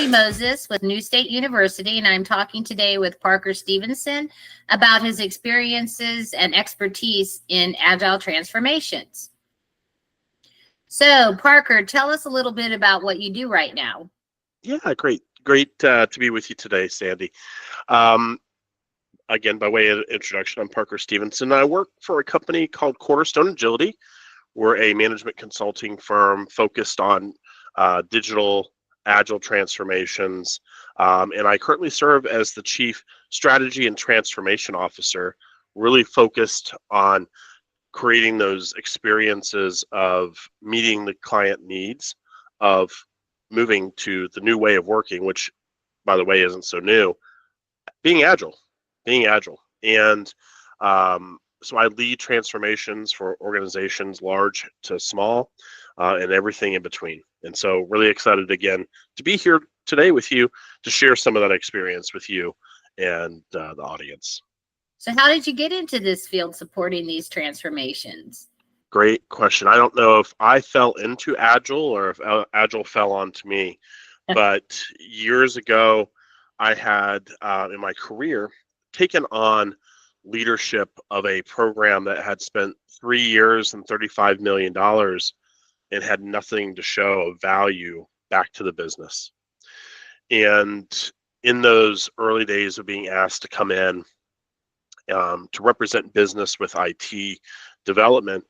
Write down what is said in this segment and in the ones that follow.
Moses with Newstate University, and I'm talking today with Parker Stephenson about his experiences and expertise in Agile transformations. So, Parker, tell us a little bit about what you do right now. Yeah, great to be with you today, Sandy. Um, Again, by way of introduction, I'm Parker Stephenson. I work for a company called Cornerstone Agility. We're a management consulting firm focused on digital agile transformations, and I currently serve as the Chief Strategy and Transformation Officer, really focused on creating those experiences of meeting the client needs, of moving to the new way of working, which, by the way, isn't so new, being agile. And so I lead transformations for organizations large to small, and everything in between. And so really excited again to be here today with you to share some of that experience with you and the audience. So how did you get into this field supporting these transformations? Great question. I don't know if I fell into Agile or if Agile fell onto me, but years ago, I had in my career taken on leadership of a program that had spent 3 years and $35 million and had nothing to show of value back to the business. And in those early days of being asked to come in to represent business with IT development,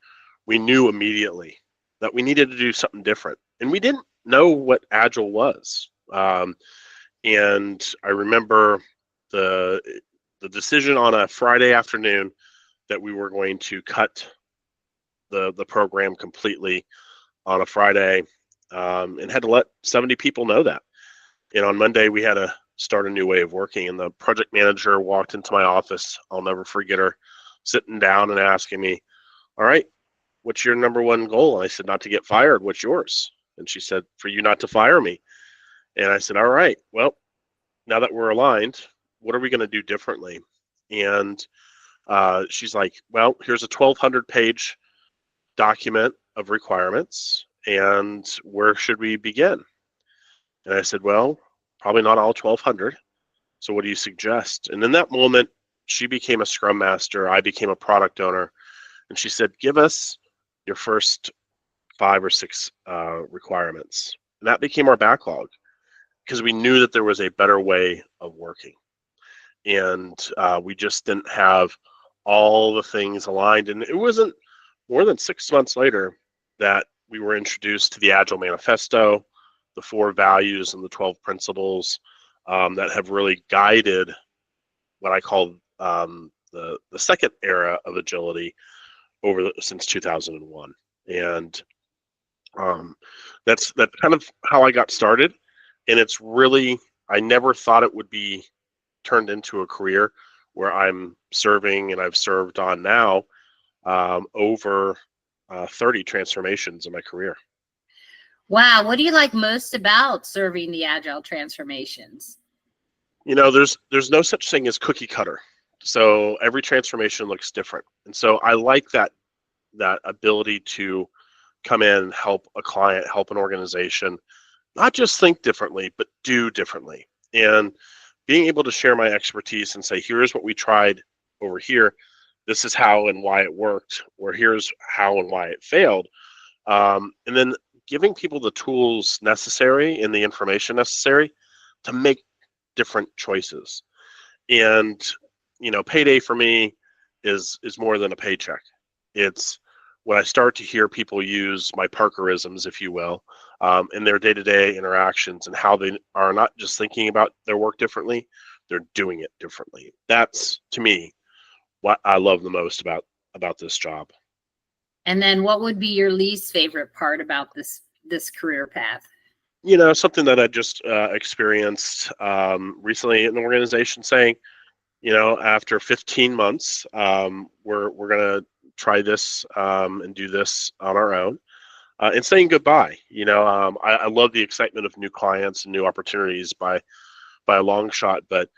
we knew immediately that we needed to do something different. And we didn't know what Agile was. And I remember the decision on a Friday afternoon that we were going to cut the program completely on a Friday, and had to let 70 people know that. And on Monday, we had to start a new way of working. And the project manager walked into my office. I'll never forget her sitting down and asking me, "All right, what's your number one goal?" And I said, "Not to get fired. What's yours?" And she said, "For you not to fire me." And I said, "All right, well, now that we're aligned, what are we going to do differently?" And she's like, "Well, here's a 1,200-page document of requirements, and where should we begin?" And I said, "Well, probably not all 1,200. So what do you suggest?" And in that moment, she became a scrum master. I became a product owner. And she said, "Give us your first 5 or 6 requirements." And that became our backlog because we knew that there was a better way of working. And we just didn't have all the things aligned. And it wasn't more than 6 months later that we were introduced to the Agile Manifesto, the 4 values and the 12 principles that have really guided what I call the second era of agility since 2001. And that's kind of how I got started. And it's really, I never thought it would be turned into a career where I'm serving, and I've served on now over 30 transformations in my career. Wow. What do you like most about serving the Agile transformations? You know, there's no such thing as cookie cutter. So every transformation looks different. And so I like that ability to come in, help a client, help an organization, not just think differently, but do differently. And being able to share my expertise and say, here's what we tried over here. This is how and why it worked, or here's how and why it failed. And then giving people the tools necessary and the information necessary to make different choices. And, you know, payday for me is more than a paycheck. It's when I start to hear people use my Parkerisms, if you will, in their day-to-day interactions, and how they are not just thinking about their work differently, they're doing it differently. That's, to me, what I love the most about this job. And then what would be your least favorite part about this career path? You know, something that I just experienced recently in an organization saying, you know, after 15 months, we're going to try this and do this on our own, and saying goodbye. You know, I love the excitement of new clients and new opportunities by a long shot, but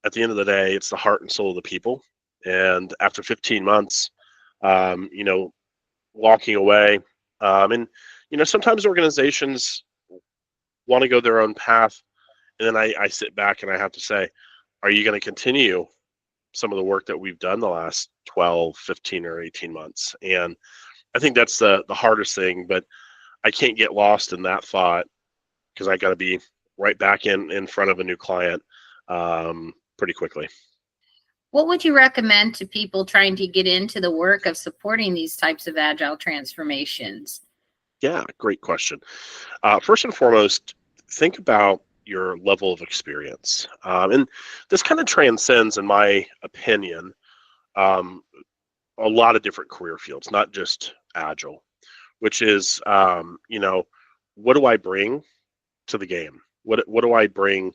at the end of the day, it's the heart and soul of the people. And after 15 months, you know, walking away, and you know, sometimes organizations want to go their own path, And then I sit back and I have to say, are you going to continue some of the work that we've done the last 12, 15, or 18 months? And I think that's the hardest thing, but I can't get lost in that thought because I got to be right back in front of a new client pretty quickly. What would you recommend to people trying to get into the work of supporting these types of agile transformations? Yeah, great question. First and foremost, think about your level of experience. And this kind of transcends, in my opinion, um, a lot of different career fields, not just Agile, which is, what do I bring to the game? What do I bring?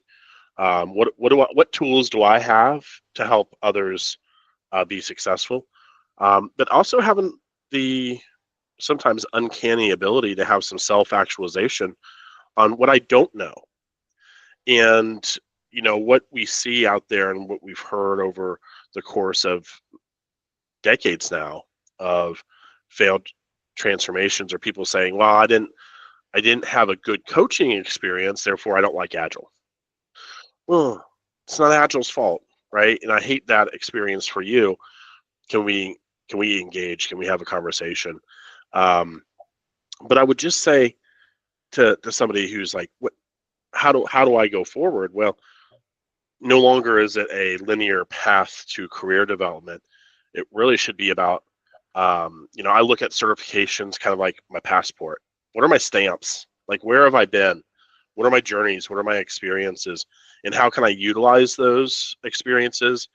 What tools do I have to help others be successful? But also having the sometimes uncanny ability to have some self-actualization on what I don't know. And what we see out there and what we've heard over the course of decades now of failed transformations, or people saying, well, I didn't have a good coaching experience, therefore I don't like Agile. Well, it's not Agile's fault, right? And I hate that experience for you. Can we engage? Can we have a conversation? But I would just say to somebody who's like, what, how do I go forward? Well, no longer is it a linear path to career development. It really should be about, I look at certifications kind of like my passport. What are my stamps? Like, where have I been? What are my journeys? What are my experiences? And how can I utilize those experiences,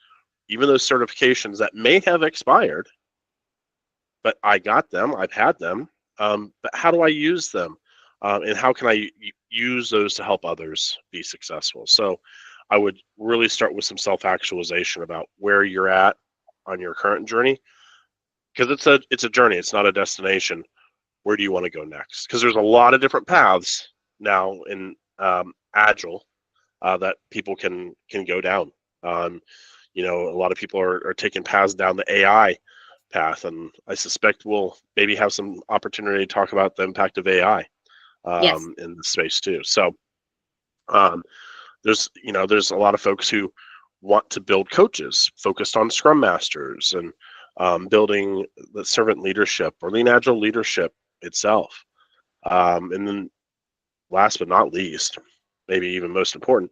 even those certifications that may have expired, but I got them, I've had them, but how do I use them? And how can I use those to help others be successful? So I would really start with some self-actualization about where you're at on your current journey, because it's a journey, it's not a destination. Where do you want to go next? Because there's a lot of different paths now in Agile that people can go down. A lot of people are taking paths down the AI path, and I suspect we'll maybe have some opportunity to talk about the impact of AI Yes. in the space too. So there's a lot of folks who want to build coaches focused on Scrum Masters and building the servant leadership or lean Agile leadership itself. And then last but not least, maybe even most important,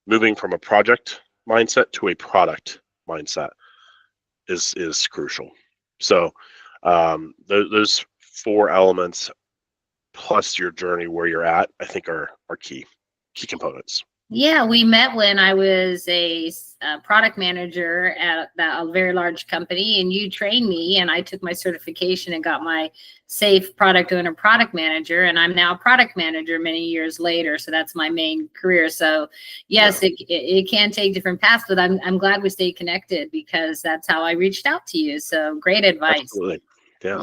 moving from a project mindset to a product mindset is crucial. So those four elements plus your journey where you're at, I think are key components. Yeah, we met when I was a product manager at a very large company, and you trained me, and I took my certification and got my SAFe product owner product manager, and I'm now a product manager many years later. So that's my main career. So yes, yeah. It can take different paths, but I'm glad we stayed connected because that's how I reached out to you. So great advice. Absolutely. Yeah.